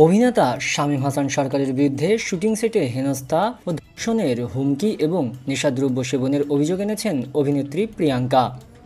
অভিনেতা শামীম হাসান সরকারের বিরুদ্ধে শুটিং সেটে হেনস্থা ও ধর্ষণের হুমকি এবং নেশাদ্রব্য সেবনের অভিযোগ এনেছেন অভিনেত্রী প্রিয়াঙ্কা।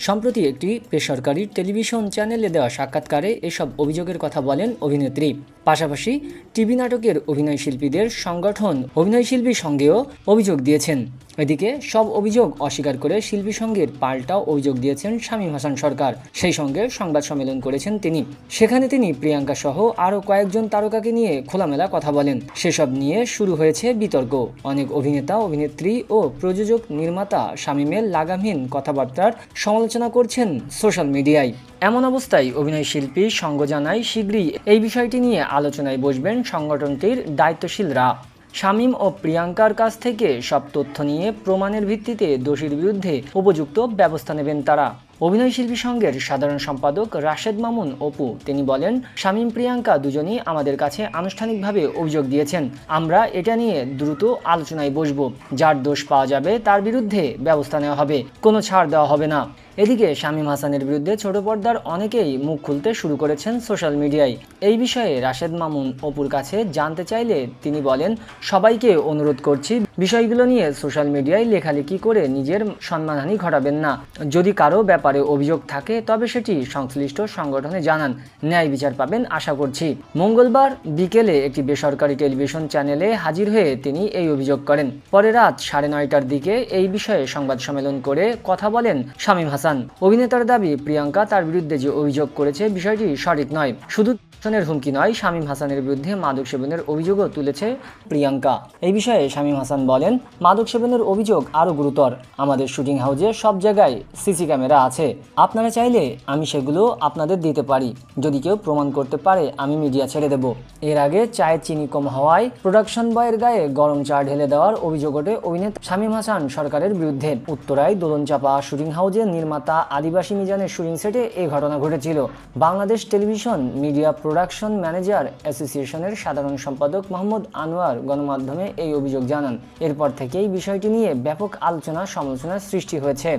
সম্প্রতি একটি বেসরকারি টেলিভিশন চ্যানেলে দেওয়া সাক্ষাৎকারে এসব অভিযোগের কথা বলেন অভিনেত্রী। পাশাপাশি টিভি নাটকের অভিনয়শিল্পীদের সংগঠন অভিনয়শিল্পী সঙ্গেও অভিযোগ দিয়েছেন। এদিকে সব অভিযোগ অস্বীকার করে শিল্পী সংঘের পাল্টাও অভিযোগ দিয়েছেন শামীম হাসান সরকার। সেই সঙ্গে সংবাদ সম্মেলন করেছেন তিনি। সেখানে তিনি প্রিয়াঙ্কা সহ আরও কয়েকজন তারকাকে নিয়ে খোলামেলা কথা বলেন। সেসব নিয়ে শুরু হয়েছে বিতর্ক। অনেক অভিনেতা, অভিনেত্রী ও প্রযোজক, নির্মাতা শামীমের লাগামহীন কথাবার্তার সমালোচনা করছেন সোশ্যাল মিডিয়ায়। এমন অবস্থায় অভিনয়শিল্পী সংঘ জানায় শীঘ্রই এই বিষয়টি নিয়ে আলোচনায় বসবেন সংগঠনটির দায়িত্বশীলরা। শামীম ও প্রিয়াঙ্কার কাছ থেকে সব তথ্য নিয়ে প্রমাণের ভিত্তিতে দোষীর বিরুদ্ধে উপযুক্ত ব্যবস্থা নেবেন তারা। অভিনয়শিল্পী সংঘের সাধারণ সম্পাদক রাশেদ মামুন অপু তিনি বলেন, শামীম প্রিয়াঙ্কা দুজনই আমাদের কাছে আনুষ্ঠানিকভাবে অভিযোগ দিয়েছেন। আমরা এটা নিয়ে দ্রুত আলোচনায় বসব। যার দোষ পাওয়া যাবে তার বিরুদ্ধে ব্যবস্থা নেওয়া হবে, কোনো ছাড় দেওয়া হবে না। এদিকে শামীম হাসানের বিরুদ্ধে ছোট পর্দার অনেকেই মুখ খুলতে শুরু করেছেন সোশ্যাল মিডিয়ায়। এই বিষয়ে রাশেদ মামুন অপুর কাছে জানতে চাইলে তিনি বলেন, সবাইকে অনুরোধ করছি বিষয়গুলো নিয়ে সোশ্যাল মিডিয়ায় লেখালেখি করে নিজের সম্মানহানি ঘটাবেন না। যদি কারো ব্যাপারে অভিযোগ থাকে তবে সেটি সংশ্লিষ্ট সংগঠনে জানান, ন্যায় বিচার পাবেন আশা করছি। মঙ্গলবার বিকেলে একটি বেসরকারি টেলিভিশন চ্যানেলে হাজির হয়ে তিনি এই অভিযোগ করেন। পরে রাত 9:30টার দিকে এই বিষয়ে সংবাদ সম্মেলন করে কথা বলেন শামীম হাসান। অভিনেতার দাবি, প্রিয়াঙ্কা তার বিরুদ্ধে যে অভিযোগ করেছে বিষয়টি সঠিক নয়। শুধু ধর্ষণের হুমকি নয়, শামীম হাসানের বিরুদ্ধে মাদক সেবনের অভিযোগও তুলেছে প্রিয়াঙ্কা। এই বিষয়ে শামীম হাসান বলেন, মাদক সেবনের অভিযোগ আরও গুরুতর। আমাদের শুটিং হাউসে সব জায়গায় সিসি ক্যামেরা আছে। আপনারা চাইলে আমি সেগুলো আপনাদের দিতে পারি। যদি কেউ প্রমাণ করতে পারে আমি মিডিয়া ছেড়ে দেব। এর আগে চায়ে চিনি কম হওয়ায় প্রোডাকশন বয়ের গায়ে গরম চা ঢেলে দেওয়ার অভিযোগ ওঠে অভিনেতা শামীম হাসান সরকারের বিরুদ্ধে। উত্তরায় দোলনচাপা শুটিং হাউসে নির্মাতা আদিবাসী মিজানের শুটিং সেটে এই ঘটনা ঘটেছিল। Bangladesh television media production manager অ্যাসোসিয়েশনের সাধারণ সম্পাদক মোহাম্মদ আনোয়ার গণমাধ্যমে এই অভিযোগ জানান। এরপর থেকেই বিষয়টি নিয়ে ব্যাপক আলোচনা সমালোচনার সৃষ্টি হয়েছে।